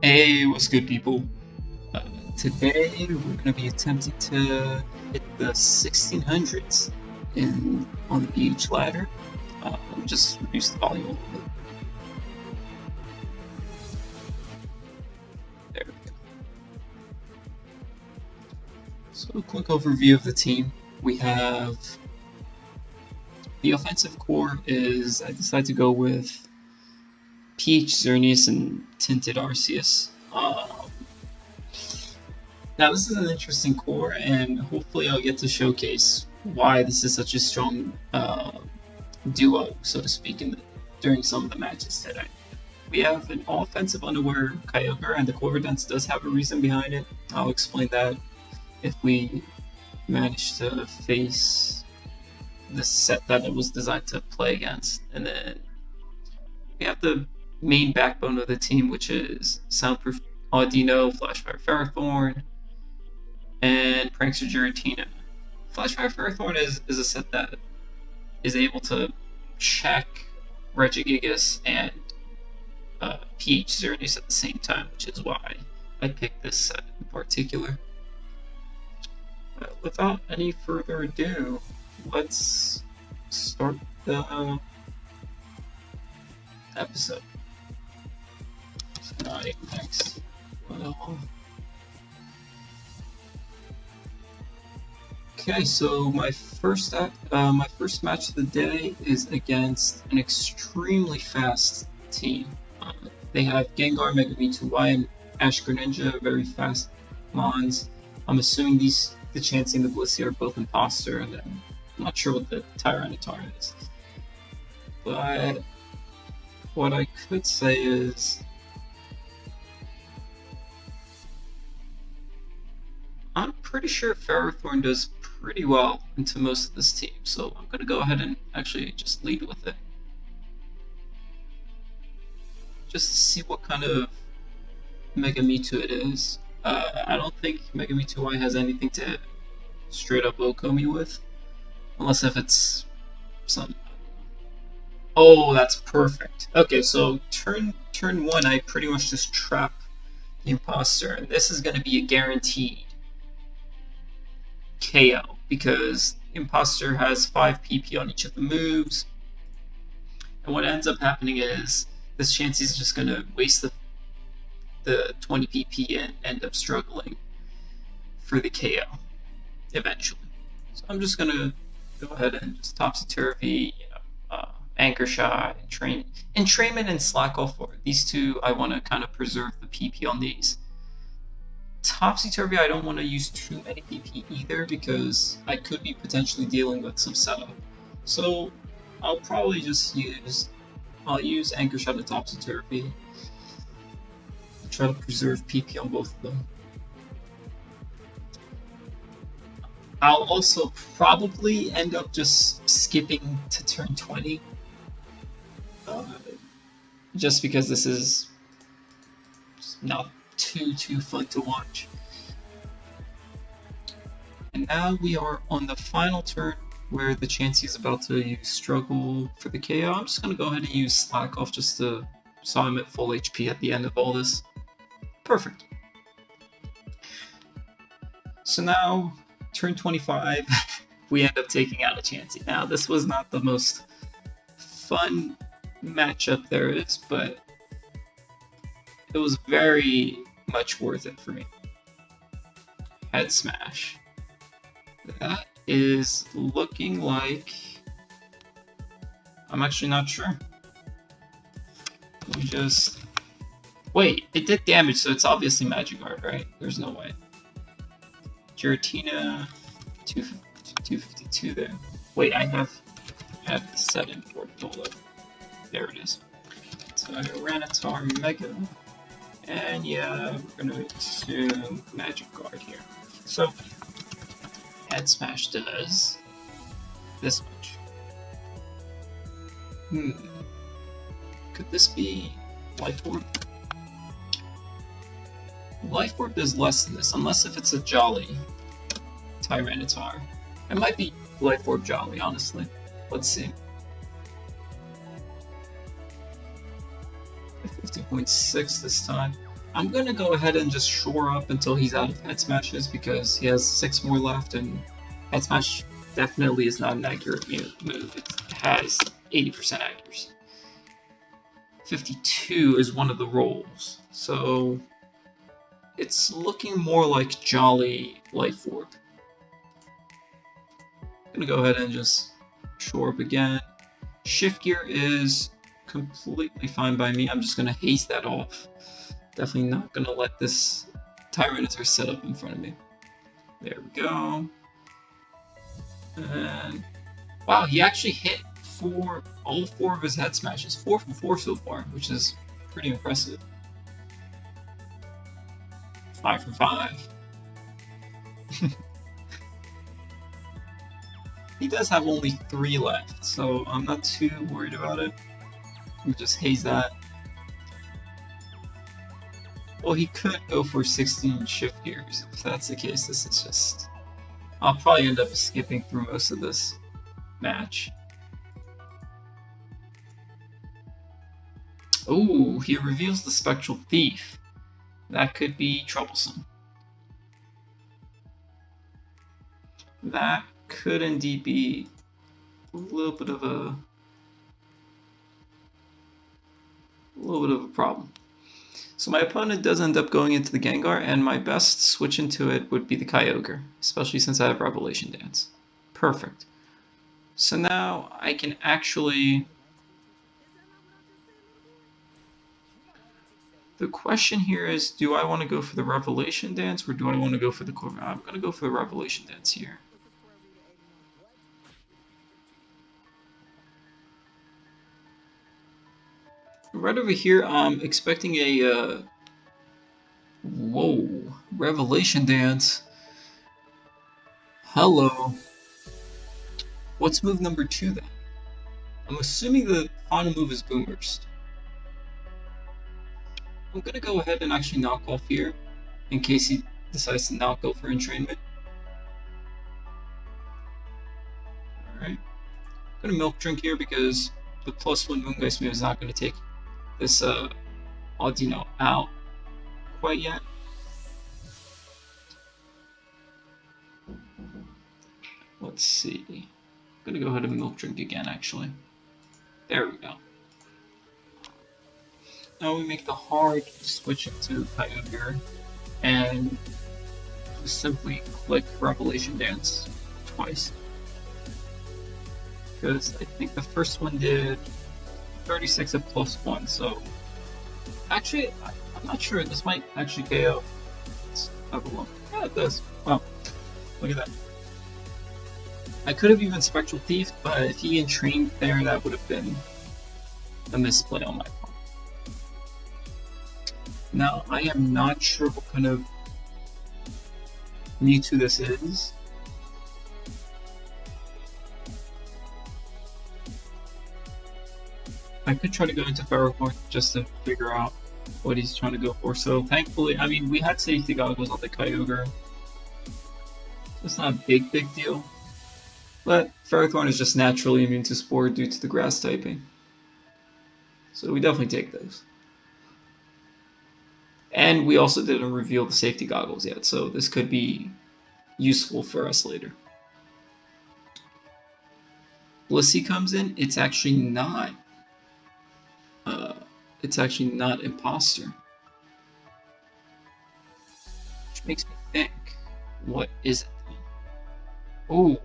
Hey, what's good, people? Today we're going to be attempting to hit the 1600s on the BH ladder. Let me just reduce the volume a little bit. There we go. So, a quick overview of the team. We have the offensive core is I decided to go with Peach, Xerneas, and Tinted Arceus. Now this is an interesting core, and hopefully I'll get to showcase why this is such a strong duo, so to speak, during some of the matches today. We have an all-offensive underwear Kyogre, and the core dance does have a reason behind it. I'll explain that if we manage to face the set that it was designed to play against. And then we have the main backbone of the team, which is Soundproof Audino, Flashfire Ferrothorn, and Prankster Giratina. Flashfire Ferrothorn is a set that is able to check Regigigas and PH Xerneas at the same time, which is why I picked this set in particular. Without any further ado, let's start the episode. Alright, next. Okay, so my first match of the day is against an extremely fast team. They have Gengar, Mega Mewtwo, and Ash Greninja, very fast mons. I'm assuming the Chansey and the Blissey are both Imposter, and then I'm not sure what the Tyranitar is. But what I could say is I'm pretty sure Ferrothorn does pretty well into most of this team, so I'm going to go ahead and actually just lead with it. Just to see what kind of Mega Mewtwo it is. I don't think Mega Mewtwo has anything to straight up OHKO me with, unless if it's some... Oh, that's perfect. Okay, so turn 1, I pretty much just trap the Imposter, and this is going to be a guaranteed KO, because Imposter has 5 PP on each of the moves, and what ends up happening is this Chansey is just going to waste the 20 PP and end up struggling for the KO eventually. So I'm just going to go ahead and just Topsy-Turvy, Anchor Shot, Entrainment, and Slack Off. These two, I want to kind of preserve the PP on these. Topsy-Turvy, I don't want to use too many PP either, because I could be potentially dealing with some setup. So I'll probably just use Anchor Shot and Topsy-Turvy. Try to preserve PP on both of them. I'll also probably end up just skipping to turn 20. Just because this is not too fun to watch. And now we are on the final turn where the Chansey is about to use Struggle for the KO. I'm just going to go ahead and use Slack Off just so I'm at full HP at the end of all this. Perfect. So now, turn 25, we end up taking out a Chansey. Now, this was not the most fun matchup there is, but it was very much worth it for me. Head Smash. That is looking like... I'm actually not sure. Let me just... Wait, it did damage, so it's obviously Magikarp, right? There's no way. Giratina, 252 there. Wait, I have the set in for it. Hold up. There it is. So Tyranitar, Mega, and yeah, we're gonna assume Magikarp here. So Head Smash does this much. Could this be Life Orb? Life Orb does less than this, unless if it's a Jolly Tyranitar. It might be Life Orb Jolly, honestly. Let's see. 50.6 this time. I'm gonna go ahead and just shore up until he's out of head smashes because he has 6 more left, and head smash definitely is not an accurate move. It has 80% accuracy. 52 is one of the rolls, so it's looking more like Jolly Life Orb. I'm gonna go ahead and just shore up again. Shift Gear is completely fine by me. I'm just gonna haste that off. Definitely not gonna let this Tyranitar set up in front of me. There we go. And wow, he actually hit all 4 of his head smashes. 4 from 4 so far, which is pretty impressive. 5 from 5. He does have only 3 left, so I'm not too worried about it. We just haze that. Well, he could go for 16 shift gears. If that's the case, this is just... I'll probably end up skipping through most of this match. Oh, he reveals the Spectral Thief. That could be troublesome. That could indeed be a little bit of a problem. So my opponent does end up going into the Gengar, and my best switch into it would be the Kyogre, especially since I have Revelation Dance. Perfect. So now I can actually... The question here is, do I want to go for the Revelation Dance, or do I want to go for the Corvette? I'm going to go for the Revelation Dance here. Right over here, I'm expecting a... Whoa, Revelation Dance. Hello. What's move number 2 then? I'm assuming the final move is Boomburst. I'm gonna go ahead and actually knock off here, in case he decides to not go for entrainment. Alright. I'm gonna milk drink here because the +1 Moongeist move is not gonna take this Audino out quite yet. Let's see. I'm gonna go ahead and milk drink again, actually. There we go. Now we make the hard switch into Kyogre and just simply click Revelation Dance twice. Because I think the first one did 36 at +1, so actually, I'm not sure. This might actually KO. Let's have a look. Yeah, it does. Wow. Look at that. I could have even Spectral Thief, but if he entrained there, that would have been a misplay on my part. Now, I am not sure what kind of Mewtwo this is. I could try to go into Ferrothorn just to figure out what he's trying to go for. So thankfully, I mean, we had safety goggles on the Kyogre. It's not a big deal. But Ferrothorn is just naturally immune to Spore due to the grass typing. So we definitely take those. And we also didn't reveal the safety goggles yet, so this could be useful for us later. Blissey comes in, it's actually not Imposter. Which makes me think, what is it? Oh,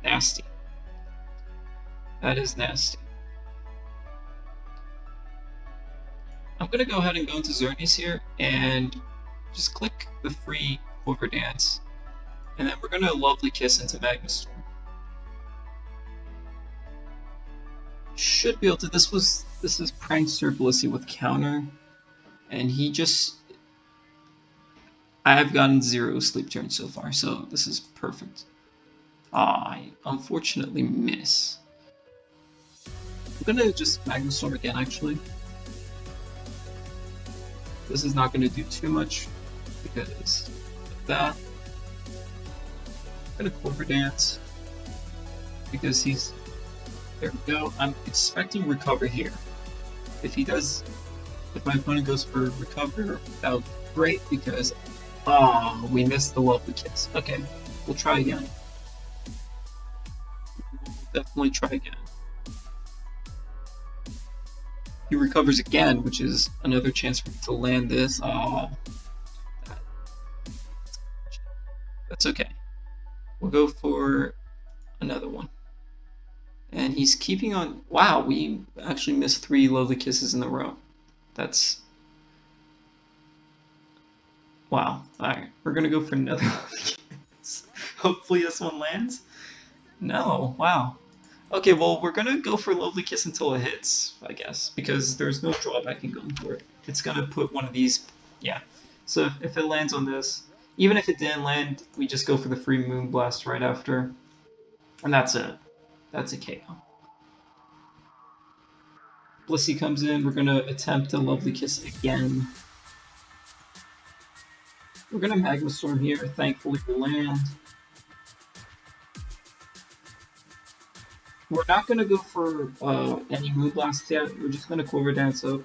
nasty. That is nasty. I'm gonna go ahead and go into Xerneas here and just click the free Quiver Dance, and then we're gonna Lovely Kiss into Magnastorm. Should be able to. This is Prankster Blissey with counter, and he just... I have gotten 0 sleep turns so far, so this is perfect. I unfortunately miss. I'm gonna just Magnastorm again, actually. This is not gonna do too much because of that. I'm gonna Quiver Dance because he's... There we go. I'm expecting recover here. If he does If my opponent goes for recover, that would be great because we missed the lovely kiss. Okay, we'll try again. We'll definitely try again. He recovers again, which is another chance for him to land this. That's okay. We'll go for another one. And he's keeping on. Wow, we actually missed 3 lovely kisses in a row. That's. Wow. Alright, we're gonna go for another lovely kiss. Hopefully this one lands. No, wow. Okay, well, we're gonna go for Lovely Kiss until it hits, I guess, because there's no drawback in going for it. It's gonna put one of these, yeah. So if it lands on this, even if it didn't land, we just go for the free Moonblast right after, and that's it. That's a KO. Blissey comes in, we're gonna attempt a Lovely Kiss again. We're gonna Magma Storm here, thankfully we land. We're not going to go for any Moonblast yet, we're just going to Quiver Dance up,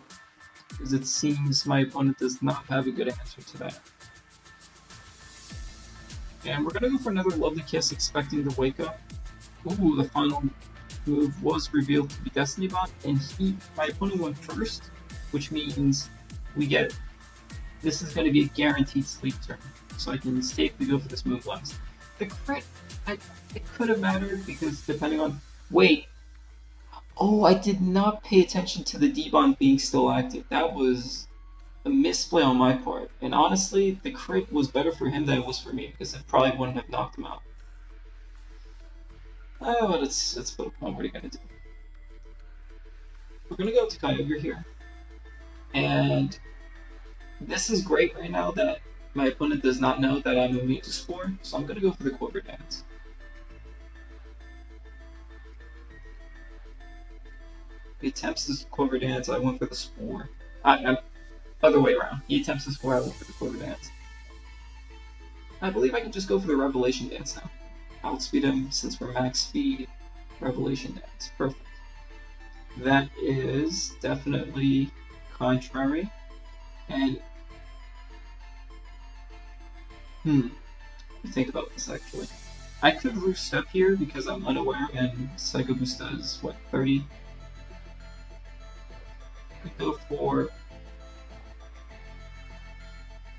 because it seems my opponent does not have a good answer to that. And we're going to go for another Lovely Kiss, expecting the Wake Up. Ooh, the final move was revealed to be Destiny Bond, and my opponent went first, which means we get, this is going to be a guaranteed sleep turn, so I can safely go for this Moonblast. The crit, it could have mattered, because depending on. Wait. Oh, I did not pay attention to the D-Bond being still active. That was a misplay on my part. And honestly, the crit was better for him than it was for me, because it probably wouldn't have knocked him out. Oh, but it's Pokemon. What are you gonna do? We're gonna go to Kyogre here. And this is great right now that my opponent does not know that I'm immune to Spore, so I'm gonna go for the Quiver Dance. He attempts this Quiver Dance, I went for the Spore. Other way around. He attempts the Spore, I went for the Quiver Dance. I believe I can just go for the Revelation Dance now. Outspeed him since we're max speed. Revelation Dance. Perfect. That is definitely contrary. And think about this actually. I could Roost Step here because I'm unaware and Psycho Boost does what, 30? Go for.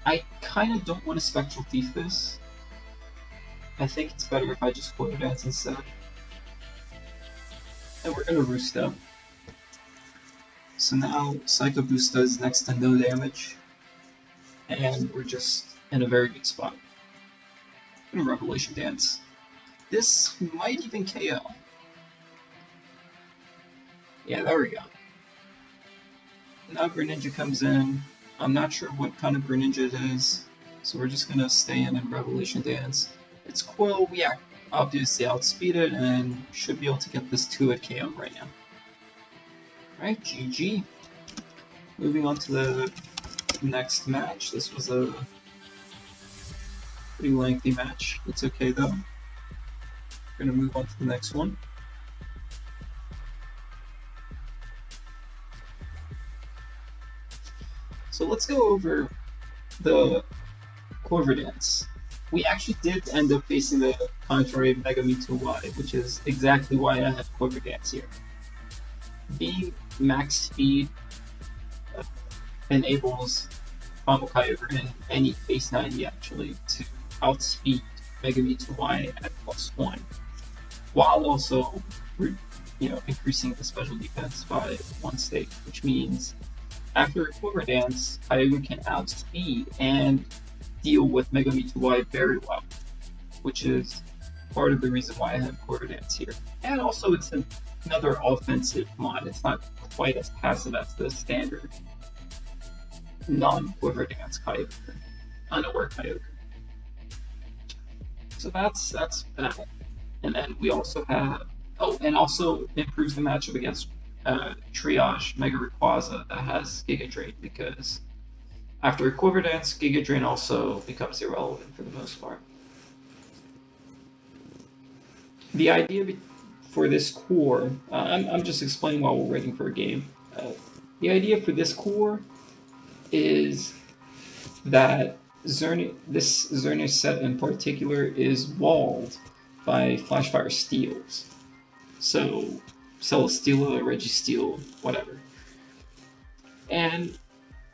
I kind of don't want to Spectral Thief this. I think it's better if I just Quiver Dance instead. And we're gonna Roost Step. So now Psycho Boost does next to no damage. And we're just in a very good spot. I'm gonna Revelation Dance. This might even KO. Yeah, there we go. Now Greninja comes in. I'm not sure what kind of Greninja it is, so we're just gonna stay in and Revelation Dance. It's Quill, we obviously outspeed it and should be able to get this 2-hit KO right now. Alright, GG. Moving on to the next match. This was a pretty lengthy match. It's okay though. We're gonna move on to the next one. So let's go over the Quiver Dance. We actually did end up facing the contrary Mega Mewtwo Y, which is exactly why I have Quiver Dance here. Being max speed enables Primal Kyogre and any base 90 actually to outspeed Mega Mewtwo Y at +1, while also increasing the special defense by 1 state, which means after a Quiver Dance, Kyogre can outspeed and deal with Mega Mewtwo Y very well, which is part of the reason why I have Quiver Dance here. And also it's another offensive mod, it's not quite as passive as the standard non-Quiver Dance Kyogre, unaware Kyogre. So that's that. And then we also have, and also improves the matchup against Triage Mega Rayquaza that has Giga Drain, because after a Quiver Dance, Giga Drain also becomes irrelevant for the most part. The idea for this core, I'm just explaining while we're waiting for a game. The idea for this core is that this Xerneas set in particular is walled by Flashfire Steels. So, Celesteela, Registeel, whatever. And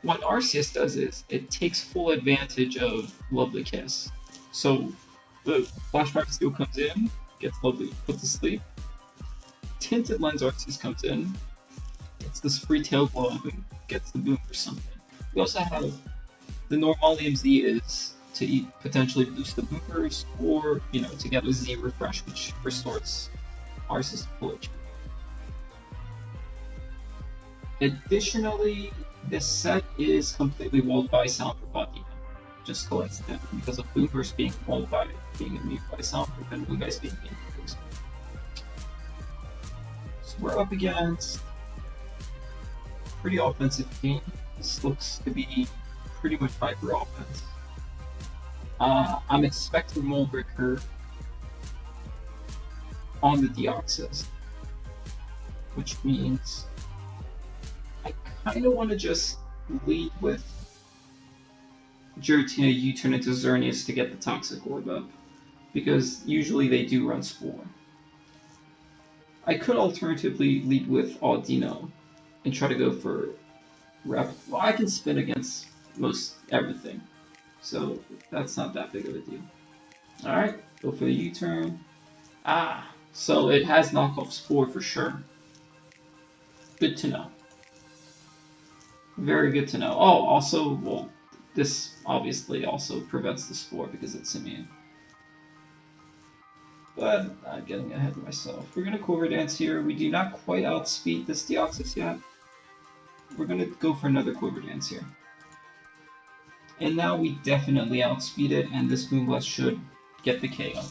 what Arceus does is it takes full advantage of Lovely Kiss. So the Flashback Steel comes in, gets Lovely put to sleep. Tinted Lens Arceus comes in, gets this free tail glove and gets the boom or something. We also have the Normalium Z is to potentially boost the boomers, or to get a Z refresh, which restores Arceus to full HP. Additionally, this set is completely walled by Soundproof Body. Just coincident, because of Boomers being walled by being immune by Soundproof and Blue Guys being immune. So we're up against a pretty offensive team. This looks to be pretty much Viper offense. I'm expecting Molebreaker on the Deoxys, which means I kind of want to just lead with Giratina U-turn into Xerneas to get the Toxic Orb up, because usually they do run Spore. I could alternatively lead with Audino and try to go for Rep. Well, I can spin against most everything, so that's not that big of a deal. Alright, go for the U-turn. So it has knockoff Spore for sure. Good to know. Very good to know. Oh, also, well, this obviously also prevents the Spore because it's immune. But I'm getting ahead of myself. We're going to Quiver Dance here. We do not quite outspeed this Deoxys yet. We're going to go for another Quiver Dance here. And now we definitely outspeed it, and this Moonblast should get the KO.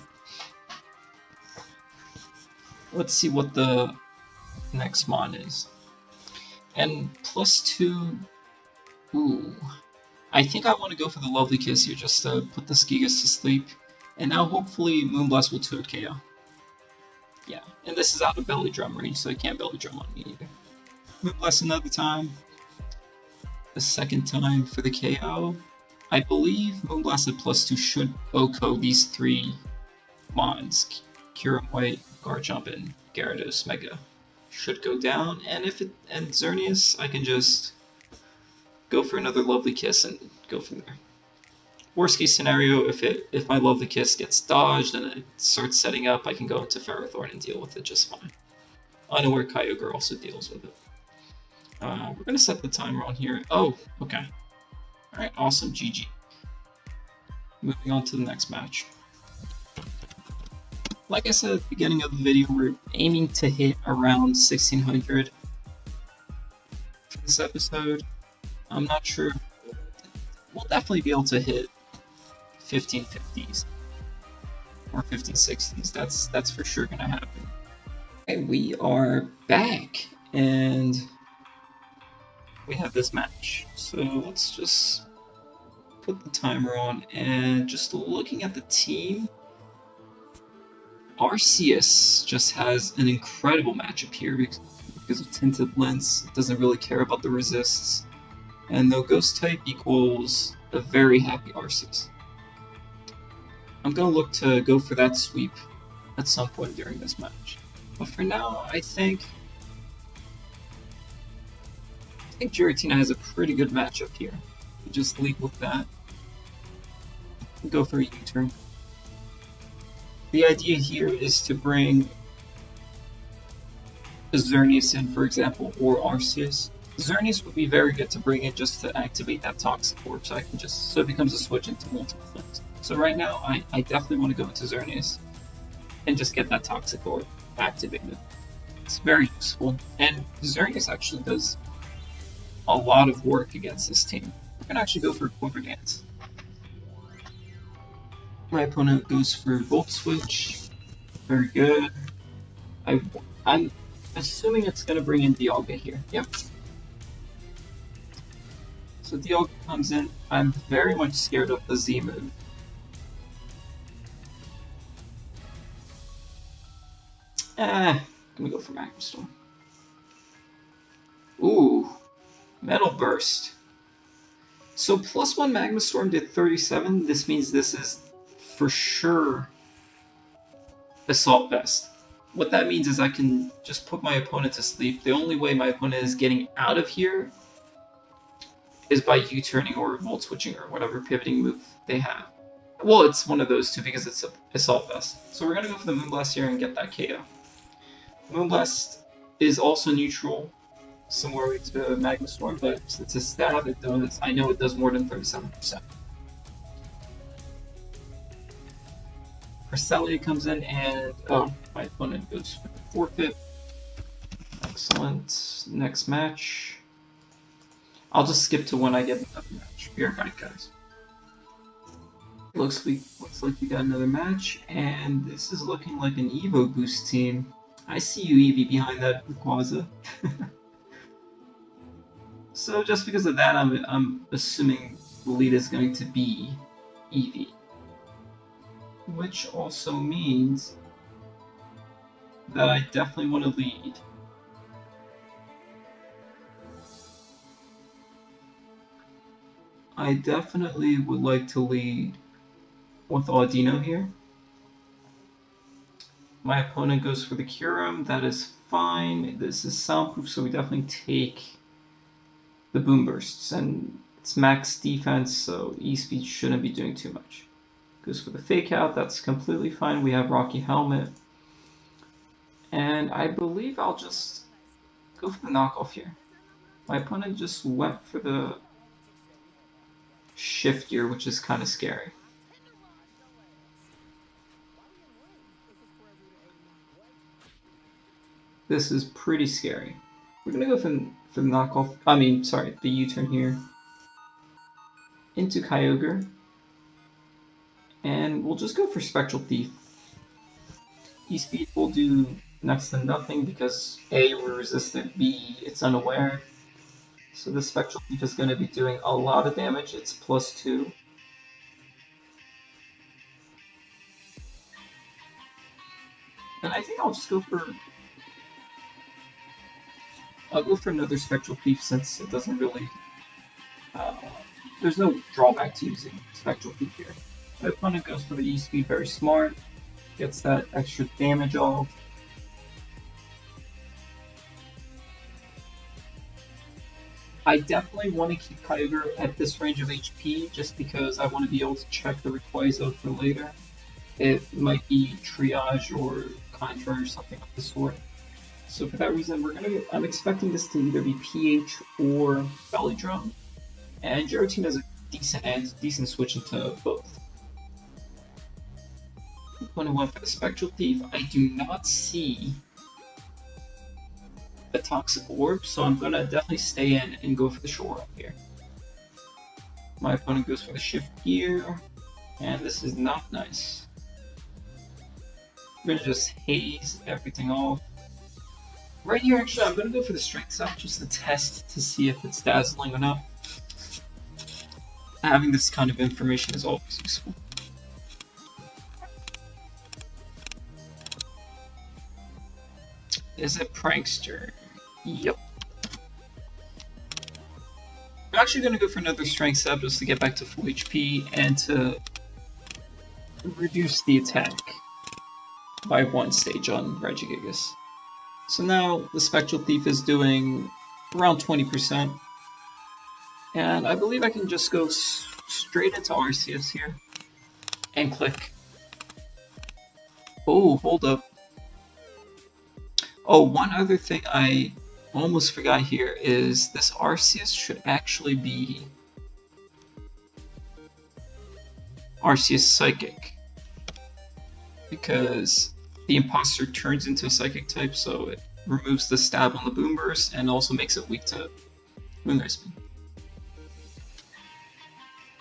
Let's see what the next mon is. And +2, ooh. I think I want to go for the Lovely Kiss here just to put the Skigas to sleep. And now hopefully Moonblast will 2-hit KO. Yeah, and this is out of Belly Drum range, so it can't Belly Drum on me either. Moonblast another time. The second time for the KO. I believe Moonblast at +2 should OHKO these three mons. Kyurem White, Garchomp, and Gyarados Mega should go down, and Xerneas, I can just go for another Lovely Kiss and go from there. Worst case scenario, if my Lovely Kiss gets dodged and it starts setting up, I can go into Ferrothorn and deal with it just fine. Unaware Kyogre also deals with it. We're going to set the timer on here. Oh, okay. Alright, awesome, GG. Moving on to the next match. Like I said at the beginning of the video, we're aiming to hit around 1600 for this episode. I'm not sure. We'll definitely be able to hit 1550s or 1560s. That's for sure gonna happen. Okay, we are back, and we have this match. So let's just put the timer on, and just looking at the team, Arceus just has an incredible matchup here because of Tinted Lens. It doesn't really care about the resists. And no Ghost type equals a very happy Arceus. I'm going to look to go for that sweep at some point during this match. But for now, I think Giratina has a pretty good matchup here. Just lead with that. Go for a U-turn. The idea here is to bring Xerneas in, for example, or Arceus. Xerneas would be very good to bring in just to activate that Toxic Orb, so it becomes a switch into multiple things. So right now, I definitely want to go into Xerneas and just get that Toxic Orb activated. It's very useful, and Xerneas actually does a lot of work against this team. We're going to actually go for a Quiver Dance. My opponent goes for Volt Switch. Very good. I'm assuming it's going to bring in Dialga here. Yep. So Dialga comes in. I'm very much scared of the Z move. Let me go for Magma Storm. Ooh, Metal Burst. So +1 Magma Storm did 37. This means this is for sure Assault Vest. What that means is I can just put my opponent to sleep. The only way my opponent is getting out of here is by U-turning or Volt Switching or whatever pivoting move they have. Well, it's one of those two because it's Assault Vest. So we're going to go for the Moonblast here and get that KO. Moonblast is also neutral, similar to Magma Storm, but it's a stab. It does. I know it does more than 37%. Cresselia comes in and my opponent goes for the forfeit. Excellent. Next match. I'll just skip to when I get another match. Be right back, guys. Looks like we got another match, and this is looking like an Evo Boost team. I see you, Eevee, behind that Rayquaza. So just because of that, I'm assuming the lead is going to be Eevee. Which also means that I definitely want to lead. I definitely would like to lead with Audino here. My opponent goes for the Kyurem. That is fine. This is soundproof, so we definitely take the Boom Bursts. And it's max defense, so E-Speed shouldn't be doing too much. Goes for the Fake Out. That's completely fine. We have Rocky Helmet. And I believe I'll just go for the knockoff here. My opponent just went for the Shift here, which is kind of scary. This is pretty scary. We're gonna go for the knockoff. I mean, sorry, the U-turn here into Kyogre, and we'll just go for Spectral Thief. E-Speed will do next to nothing because A, we're resistant, B, it's unaware. So the Spectral Thief is going to be doing a lot of damage. It's +2. And I think I'll just go for... I'll go for another Spectral Thief since it doesn't really... there's no drawback to using Spectral Thief here. My opponent goes for the E-Speed, very smart. Gets that extra damage off. I definitely want to keep Kyogre at this range of HP just because I want to be able to check the Rayquaza for later. It might be Triage or Contra or something of the sort. So for that reason, I'm expecting this to either be PH or Belly Drum. And your team has a decent switch into both. When I went for the Spectral Thief, I do not see a Toxic Orb, so I'm gonna definitely stay in and go for the Shore Up here. My opponent goes for the Shift here, and this is not nice. I'm gonna just haze everything off. Right here, actually, I'm gonna go for the Strength Up just to test to see if it's dazzling enough. Having this kind of information is always useful. Is it Prankster? Yep. I'm actually going to go for another Strength Sub just to get back to full HP and to reduce the attack by 1 stage on Regigigas. So now the Spectral Thief is doing around 20%. And I believe I can just go straight into Arceus here and click. Oh, hold up. Oh, one other thing I almost forgot here is this Arceus should actually be Arceus Psychic, because the Imposter turns into a Psychic type, so it removes the stab on the Boom Burst and also makes it weak to Moonlight Spin.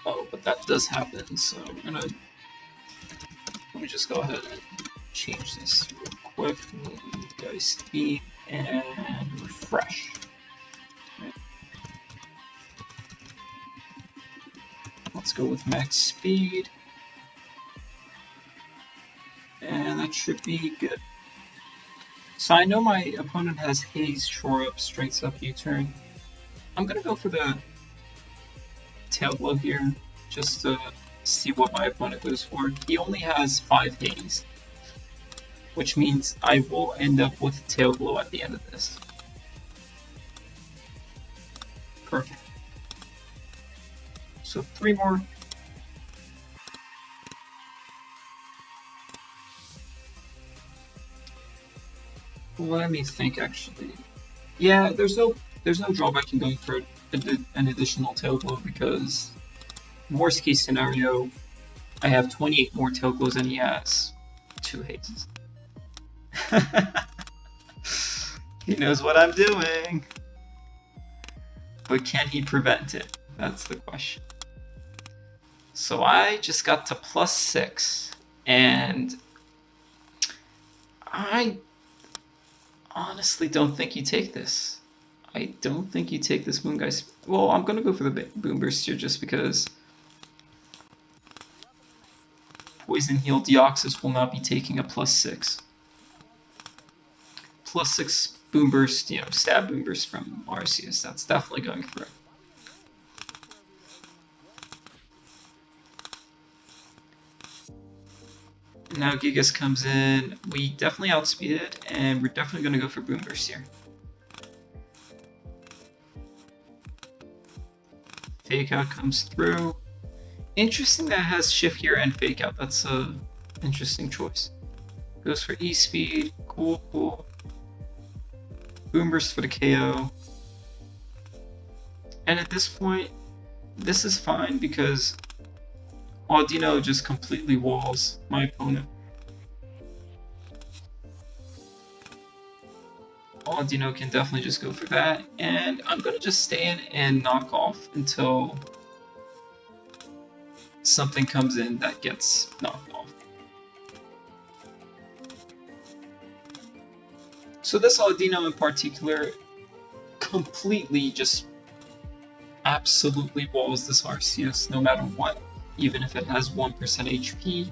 Oh, but that does happen, so let me just go ahead and change this real quick. Dice speed and refresh. Right. Let's go with max speed. And that should be good. So I know my opponent has Haze, Shore Up, Strength Up, U-turn. I'm gonna go for the Tail Glow here, just to see what my opponent goes for. He only has 5 Haze, which means I will end up with Tail Glow at the end of this. Perfect. So 3 more. Let me think, actually. Yeah, there's no drawback in going for an additional Tail Glow, because worst case scenario, I have 28 more Tail Glows and he has 2 Hazes. He knows what I'm doing. But can he prevent it? That's the question. So I just got to +6, and I honestly don't think you take this. I don't think you take this Moon Guy. Well, I'm gonna go for the Boom Burst here just because Poison Heal Deoxys will not be taking a +6. +6 Boom Burst, you know, stab Boom Burst from Arceus. That's definitely going through. Now Gigas comes in. We definitely outspeed it, and we're definitely going to go for Boom Burst here. Fake Out comes through. Interesting that it has Shift here and Fake Out. That's a interesting choice. Goes for E-Speed. Cool, cool. Boom Burst for the KO. And at this point, this is fine because Audino just completely walls my opponent. Audino can definitely just go for that, and I'm gonna just stay in and knock off until something comes in that gets knocked off. So this Audino in particular completely just absolutely walls this Arceus no matter what, even if it has 1% HP,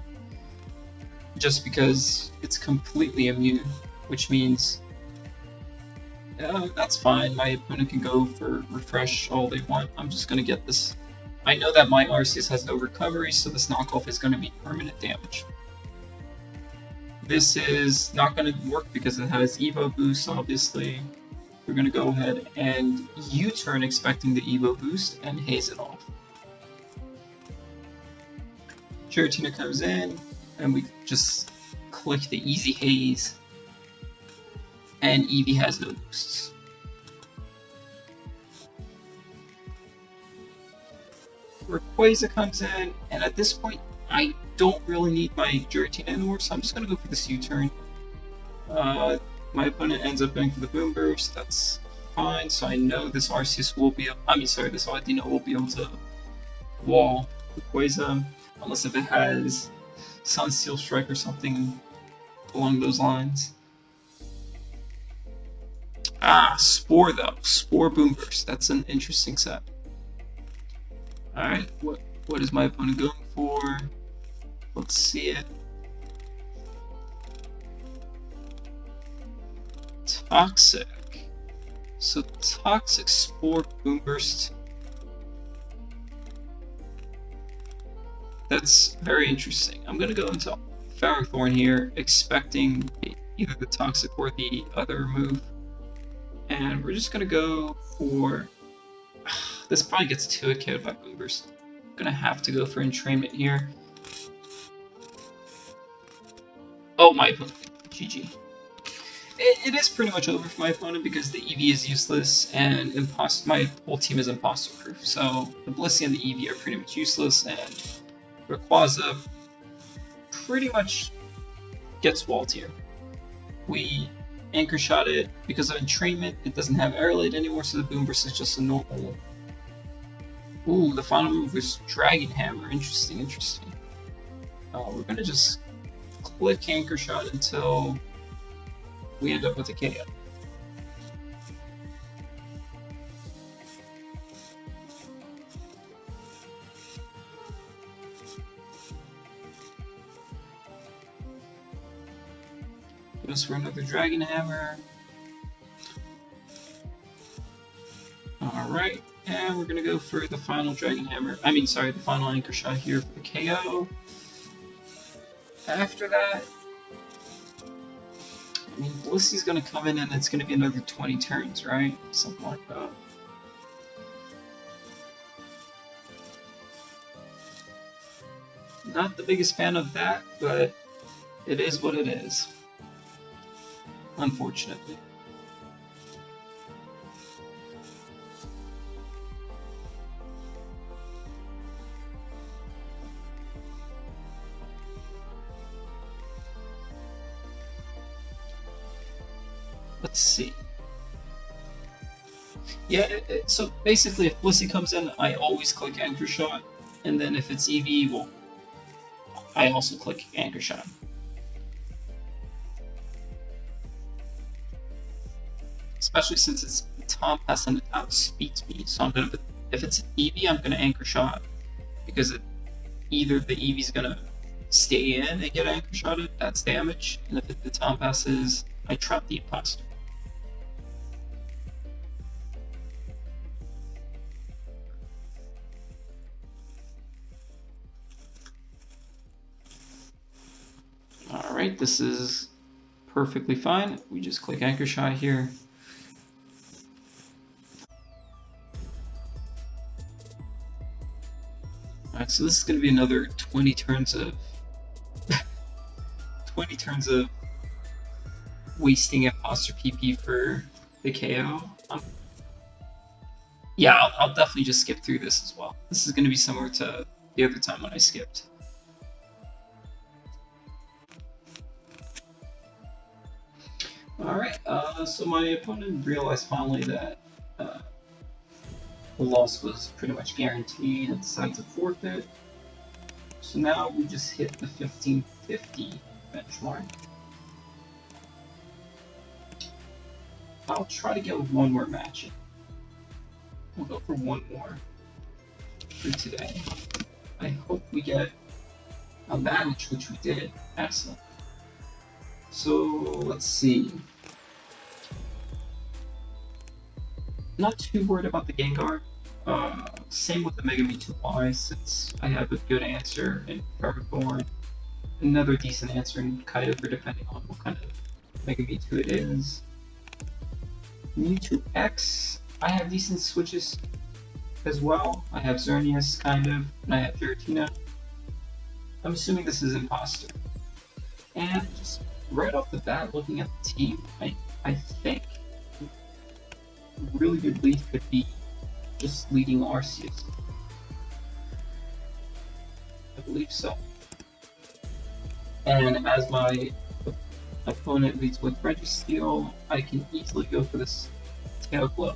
just because it's completely immune, which means that's fine. My opponent can go for refresh all they want. I'm just gonna get this. I know that my Arceus has no recovery, so this knockoff is gonna be permanent damage. This is not gonna work because it has Evo boost, obviously. We're gonna go ahead and U-turn expecting the Evo boost and haze it off. Giratina comes in, and we just click the easy haze, and Eevee has no boosts. Rayquaza comes in, and at this point, I don't really need my Giratina anymore, so I'm just gonna go for this U-turn. My opponent ends up going for the Boom Burst. That's fine, so I know this Arceus will be. This Audino will be able to wall Rayquaza, unless if it has Sunsteel Strike or something along those lines. Spore though. Spore Boom Burst. That's an interesting set. Alright, what is my opponent going for? Let's see it. Toxic. So Toxic Spore Boom Burst. That's very interesting. I'm gonna go into Ferrothorn here, expecting either the Toxic or the other move. And we're just gonna go for... This probably gets 2-hit KO'd by Boom Burst. I'm gonna have to go for Entrainment here. Oh, my opponent. GG. It is pretty much over for my opponent because the Eevee is useless and my whole team is imposter proof. So the Blissey and the Eevee are pretty much useless, and Rayquaza pretty much gets walled here. We Anchor Shot it because of Entrainment. It doesn't have Airlaid anymore, so the Boom Burst is just a normal. Ooh, the final move was Dragon Hammer. Interesting, interesting. We're gonna just click Anchor Shot until we end up with a KO. Goes for another Dragon Hammer. Alright, and And we're gonna go for the final Dragon Hammer. I mean, sorry, the final Anchor Shot here for the KO. After that, I mean, Blissey's gonna come in and it's gonna be another 20 turns, right? Something like that. Not the biggest fan of that, but it is what it is. Unfortunately. Let's see. Yeah, so basically if Blissey comes in, I always click Anchor Shot, and then if it's EV, well, I also click Anchor Shot. Especially since it's Tom Pass and it outspeeds me, so I'm gonna, if it's EV, I'm gonna Anchor Shot, because either the EV's gonna stay in and get Anchor Shotted, that's damage, and if the Tom Pass is, I trap the Imposter. Alright, this is perfectly fine. We just click Anchor Shot here. Alright, so this is going to be another 20 turns of 20 turns of wasting Imposter PP for the KO. Yeah, I'll definitely just skip through this as well. This is going to be similar to the other time when I skipped. Alright, so my opponent realized finally that the loss was pretty much guaranteed and decided to forfeit. So now we just hit the 1550 benchmark. I'll try to get one more match in. We'll go for one more for today. I hope we get a match, which we did. Excellent. So let's see. Not too worried about the Gengar. Same with the Mega Mewtwo since I have a good answer in Ferrothorn. Another decent answer in Kyogre depending on what kind of Mega Mewtwo it is. Mewtwo X, I have decent switches as well. I have Xerneas kind of, and I have Giratina. I'm assuming this is Imposter. And just right off the bat, looking at the team, I think a really good lead could be just leading Arceus. I believe so. And as my opponent leads with Registeel, I can easily go for this Tail Glow.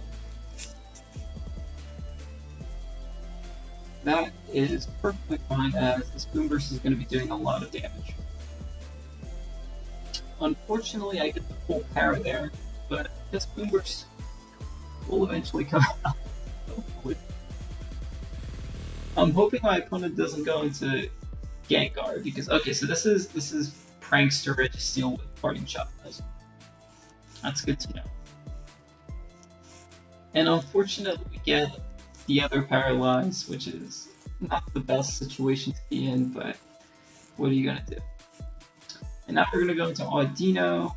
That is perfectly fine as this Boom Burst is going to be doing a lot of damage. Unfortunately, I get the full power there, but this Boom Burst will eventually come out. Hopefully. I'm hoping my opponent doesn't go into Gengar because okay, so this is Prankster Registeel with Parting Shot. That's good to know. And unfortunately, we get the other Paralyze, which is not the best situation to be in, but what are you gonna do? And now we're gonna go into Audino,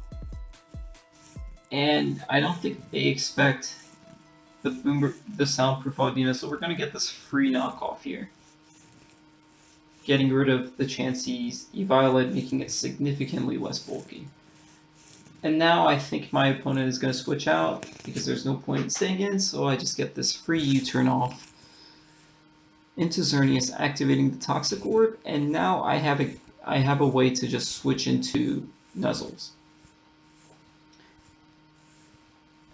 and I don't think they expect the soundproof Audino, so we're gonna get this free knockoff here, getting rid of the Chansey's Eviolite, making it significantly less bulky. And now I think my opponent is going to switch out because there's no point in staying in, so I just get this free U-turn off into Xerneas, activating the Toxic Orb, and now I have a way to just switch into Nuzzles.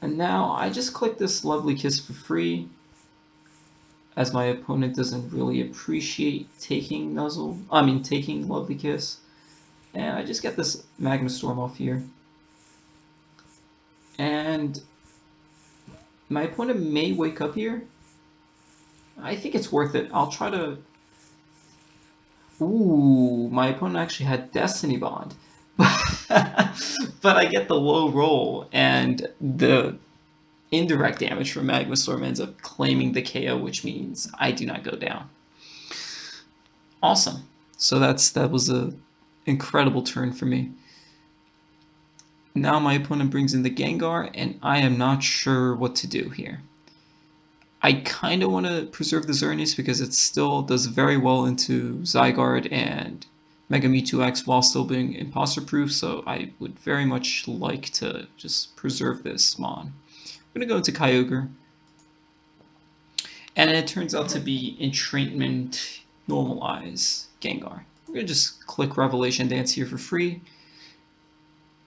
And now I just click this Lovely Kiss for free, as my opponent doesn't really appreciate taking taking Lovely Kiss. And I just get this Magma Storm off here. And my opponent may wake up here. I think it's worth it. I'll try to... Ooh, my opponent actually had Destiny Bond. But I get the low roll, and the indirect damage from Magma Storm ends up claiming the KO, which means I do not go down. Awesome. So that was a incredible turn for me. Now my opponent brings in the Gengar, and I am not sure what to do here. I kind of want to preserve the Xerneas because it still does very well into Zygarde and Mega Mewtwo X while still being imposter proof, so I would very much like to just preserve this Mon. I'm going to go into Kyogre, and it turns out to be Entrainment Normalize Gengar. I'm going to just click Revelation Dance here for free.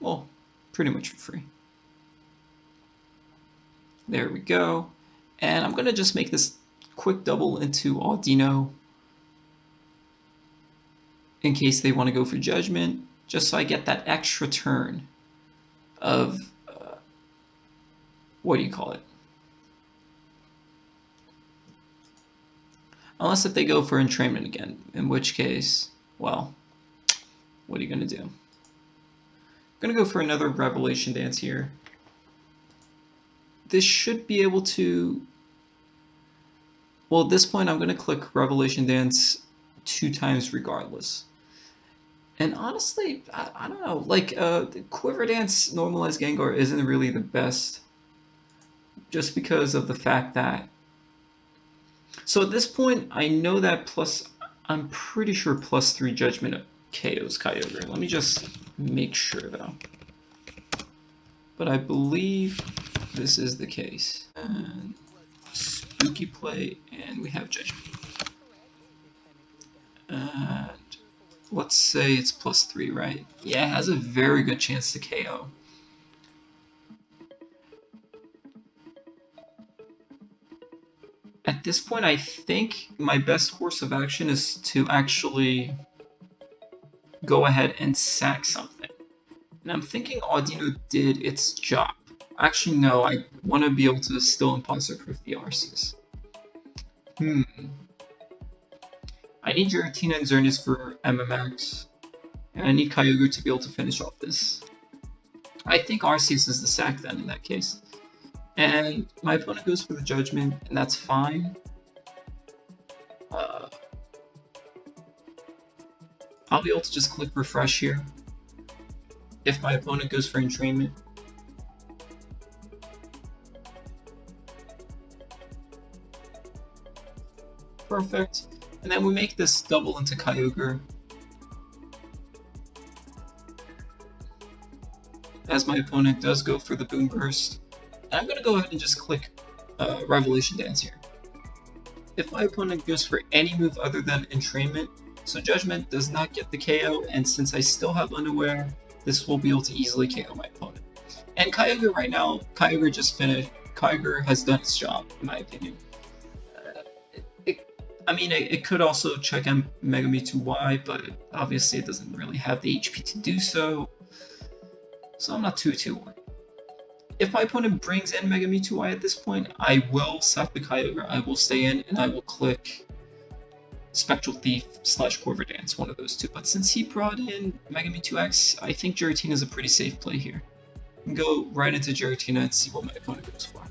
Well, pretty much for free. There we go. And I'm going to just make this quick double into Audino in case they want to go for Judgment, just so I get that extra turn of, what do you call it? Unless if they go for Entrainment again, in which case, well, what are you going to do? I'm going to go for another Revelation Dance here. This should be able to, well, at this point I'm going to click Revelation Dance 2 times regardless. And honestly, I don't know, like, the Quiver Dance Normalized Gengar isn't really the best, just because of the fact that, so at this point, I know that I'm pretty sure +3 Judgment KOs Kyogre. Let me just make sure though. But I believe this is the case. And Spooky Play, and we have Judgment. And let's say it's +3, right? Yeah, it has a very good chance to KO. At this point, I think my best course of action is to actually go ahead and sack something. And I'm thinking Audino did its job. Actually, no, I want to be able to still imposter-proof the Arceus. I need Giratina and Xerneas for MMX, and I need Kyogre to be able to finish off this. I think Arceus is the sack then in that case. And my opponent goes for the Judgment, and that's fine. I'll be able to just click Refresh here if my opponent goes for Entrainment. Perfect. And then we make this double into Kyogre, as my opponent does go for the Boom Burst. And I'm going to go ahead and just click Revelation Dance here. If my opponent goes for any move other than Entrainment, so Judgment does not get the KO, and since I still have Unaware, this will be able to easily KO my opponent. And Kyogre right now, Kyogre just finished. Kyogre has done its job, in my opinion. It could also check on Mega Mewtwo Y, but obviously it doesn't really have the HP to do so. So I'm not too worried. If my opponent brings in Mega Mewtwo Y at this point, I will sack the Kyogre, I will stay in, and I will click Spectral Thief / Quiver Dance, one of those two. But since he brought in Mega Mewtwo X, I think Giratina is a pretty safe play here. And go right into Giratina and see what my opponent goes for.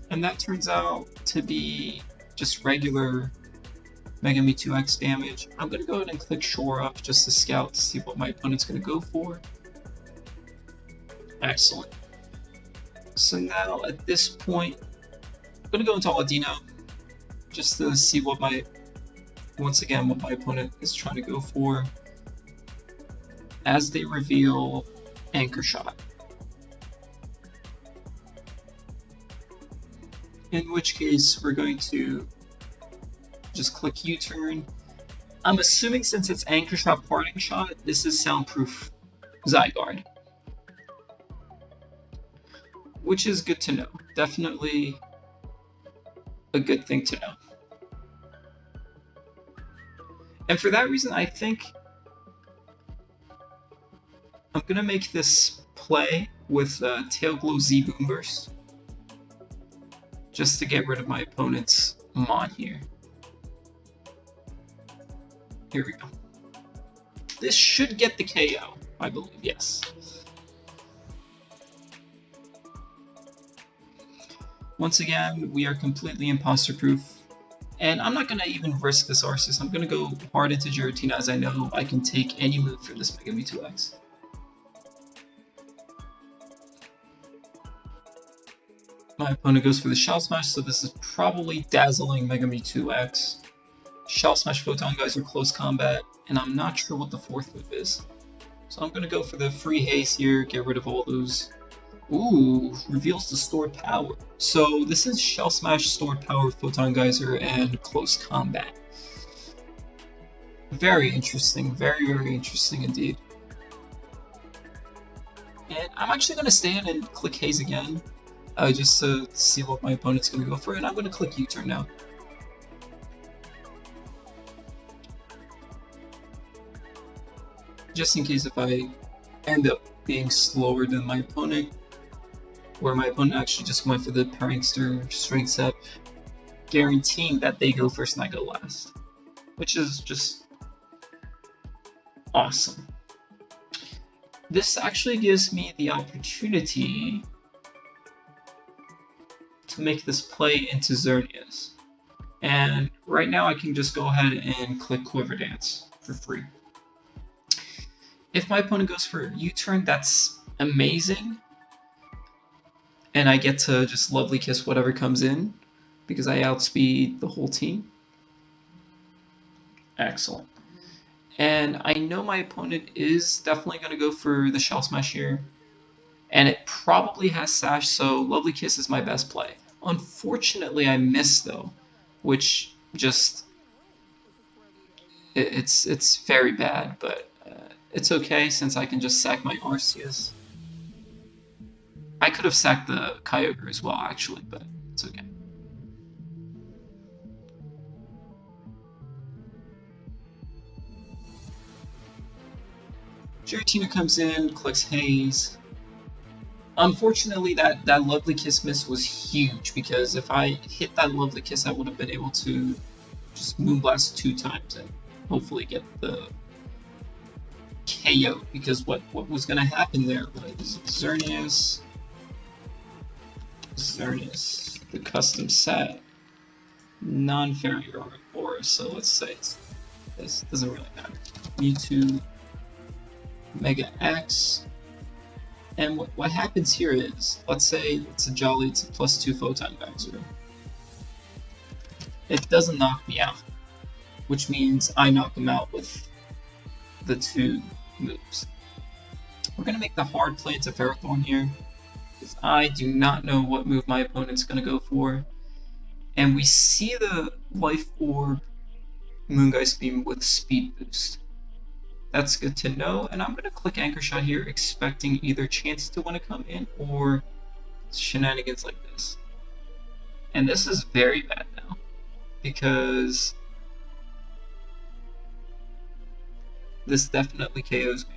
And that turns out to be just regular Mega Mewtwo X damage. I'm going to go ahead and click Shore Up just to scout to see what my opponent's going to go for. Excellent. So now at this point, I'm going to go into Audino just to see what my opponent is trying to go for as they reveal Anchor Shot. In which case, we're going to just click U-turn. I'm assuming since it's Anchor Shot, Parting Shot, this is Soundproof Zygarde. Which is good to know. Definitely a good thing to know. And for that reason, I think I'm going to make this play with Tail Glow Z Boom Burst, just to get rid of my opponent's Mon here. Here we go. This should get the KO, I believe, yes. Once again, we are completely imposter proof. And I'm not going to even risk this Arceus. I'm going to go hard into Giratina as I know I can take any move for this Mega Mewtwo-X. My opponent goes for the Shell Smash, so this is probably dazzling Mega Mewtwo-X. Shell Smash, Photon Geyser, close combat, and I'm not sure what the fourth move is. So I'm going to go for the free haste here, get rid of all those. Ooh, reveals the stored power. So this is Shell Smash, stored power, Photon Geyser, and close combat. Very interesting, very, very interesting indeed. And I'm actually going to stay in and click Haze again, just to see what my opponent's going to go for, and I'm going to click U-turn now. Just in case if I end up being slower than my opponent, where my opponent actually just went for the Prankster Strength Up, guaranteeing that they go first and I go last, which is just awesome. This actually gives me the opportunity to make this play into Xerneas, and right now I can just go ahead and click Quiver Dance for free. If my opponent goes for U-turn, that's amazing. And I get to just lovely kiss whatever comes in because I outspeed the whole team. Excellent. And I know my opponent is definitely going to go for the Shell Smash here. And it probably has Sash, so lovely kiss is my best play. Unfortunately, I missed though, which just it's very bad, but it's okay since I can just sack my Arceus. I could have sacked the Kyogre as well, actually, but it's okay. Giratina comes in, clicks Haze. Unfortunately, that lovely kiss miss was huge because if I hit that lovely kiss, I would have been able to just Moonblast 2 times and hopefully get the KO. Because what was going to happen there was Xerneas, the custom set, non-fairy aura, so let's say this doesn't really matter. Mewtwo, Mega X, and what happens here is, let's say it's a Jolly, it's a +2 Photon Geyser. It doesn't knock me out, which means I knock him out with the 2 moves. We're going to make the hard play to Ferrothorn here, because I do not know what move my opponent's going to go for. And we see the Life Orb Moongeist Beam with Speed Boost. That's good to know, and I'm going to click Anchor Shot here, expecting either Chance to want to come in or shenanigans like this. And this is very bad now, because this definitely KOs me.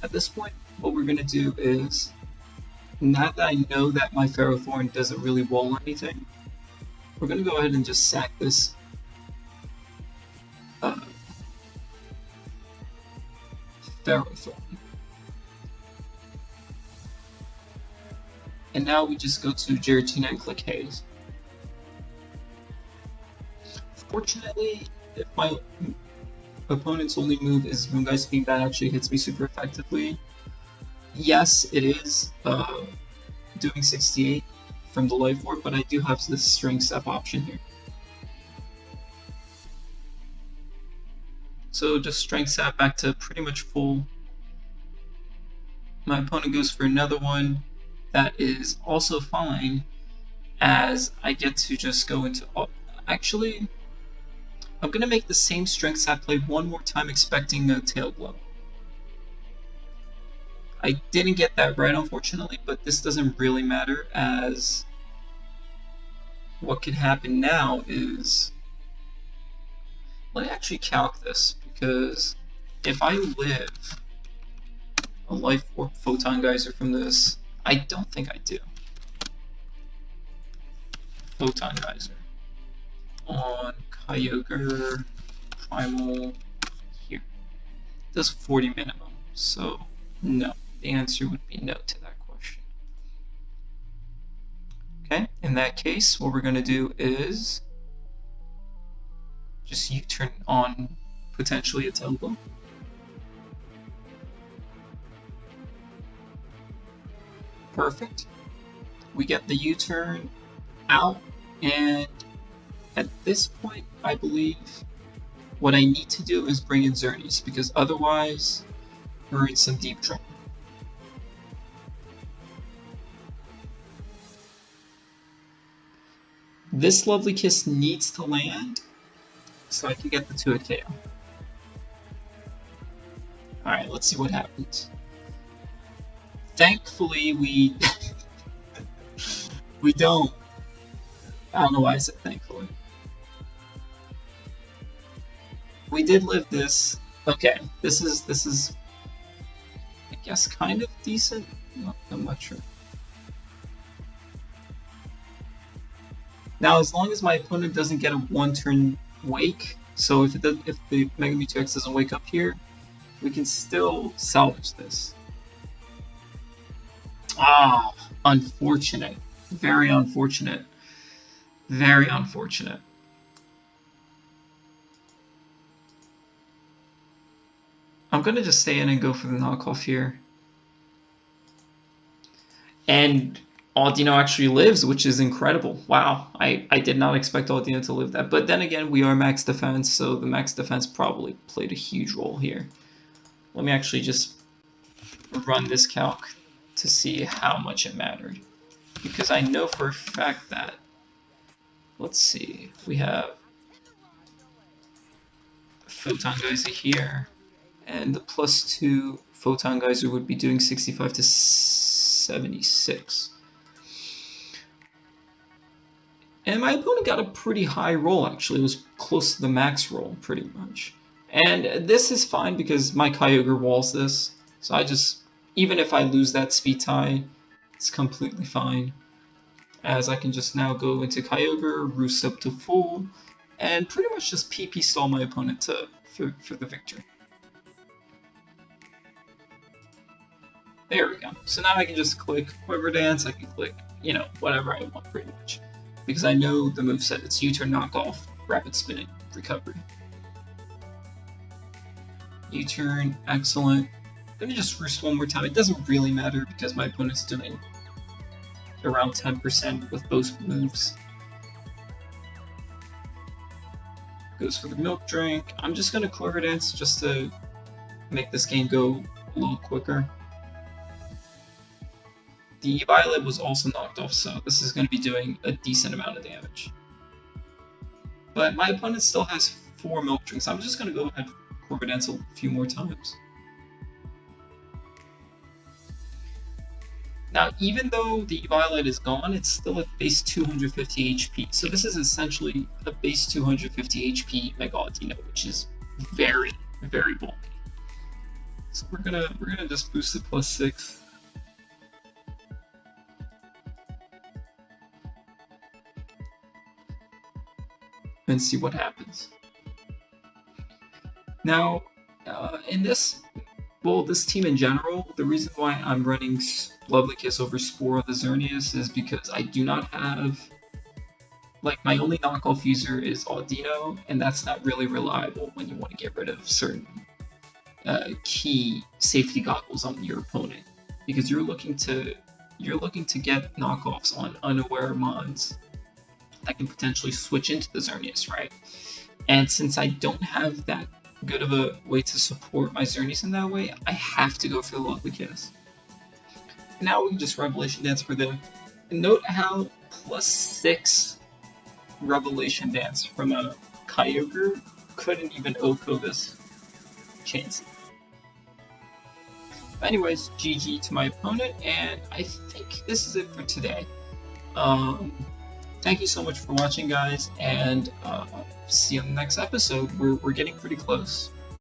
At this point, what we're going to do is, now that I know that my Ferrothorn doesn't really wall anything, we're going to go ahead and just sack this Ferrothorn. And now we just go to Giratina and click Haze. Fortunately, if my opponent's only move is Moongeist Beam, that actually hits me super effectively. Yes, it is doing 68 from the Life Orb, but I do have this Strength Step option here. So just Strength Step back to pretty much full. My opponent goes for another one that is also fine, as I get to just go into... Actually, I'm going to make the same Strength Step play one more time, expecting a Tail Glow. I didn't get that right, unfortunately, but this doesn't really matter, as what could happen now is... Let me actually calc this, because if I live a Life Orb Photon Geyser from this, I don't think I do. Photon Geyser on Kyogre Primal here. It does 40 minimum, so no. The answer would be no to that question. Okay, in that case, what we're going to do is just U-turn on potentially a tempo. Perfect. We get the U-turn out, and at this point, I believe what I need to do is bring in Xerneas, because otherwise we're in some deep trouble. This Lovely Kiss needs to land so I can get the 2-hit KO. Alright, let's see what happens. Thankfully, we don't. I don't know why I said thankfully. We did live this. Okay, this is I guess kind of decent. No, I'm not sure. Now, as long as my opponent doesn't get a 1-turn wake, so if the Mega Mewtwo X doesn't wake up here, we can still salvage this. Ah, unfortunate. Very unfortunate. Very unfortunate. I'm gonna just stay in and go for the knockoff here. And Audino actually lives, which is incredible. Wow, I did not expect Audino to live that. But then again, we are max defense, so the max defense probably played a huge role here. Let me actually just run this calc to see how much it mattered. Because I know for a fact that, let's see, we have Photon Geyser here, and the +2 Photon Geyser would be doing 65 to 76. And my opponent got a pretty high roll, actually. It was close to the max roll, pretty much. And this is fine because my Kyogre walls this. So I just, even if I lose that speed tie, it's completely fine. As I can just now go into Kyogre, roost up to full, and pretty much just PP stall my opponent for the victory. There we go. So now I can just click Quiver Dance, I can click, you know, whatever I want pretty much. Because I know the moveset, it's U-turn knockoff, rapid spinning, recovery. U-turn, excellent. Let me just roost one more time. It doesn't really matter because my opponent's doing around 10% with both moves. Goes for the milk drink. I'm just gonna Quiver Dance just to make this game go a little quicker. The Violet was also knocked off, so this is going to be doing a decent amount of damage. But my opponent still has 4 milk drinks. I'm just going to go ahead and Quiver Dance a few more times. Now, even though the Violet is gone, it's still at base 250 HP. So this is essentially a base 250 HP Mega Audino, which is very, very bulky. So we're gonna just boost it +6. And see what happens. Now, in this team in general, the reason why I'm running Lovely Kiss over Spore on the Xerneas is because I do not have, like, my only knockoff user is Audino, and that's not really reliable when you want to get rid of certain key safety goggles on your opponent, because you're looking to get knockoffs on unaware mons that can potentially switch into the Xerneas, right? And since I don't have that good of a way to support my Xerneas in that way, I have to go for the Lovely Kiss. Now we can just Revelation Dance for them. And note how +6 Revelation Dance from a Kyogre couldn't even OHKO this chance. Anyways, GG to my opponent, and I think this is it for today. Thank you so much for watching, guys, and see you on the next episode. We're getting pretty close.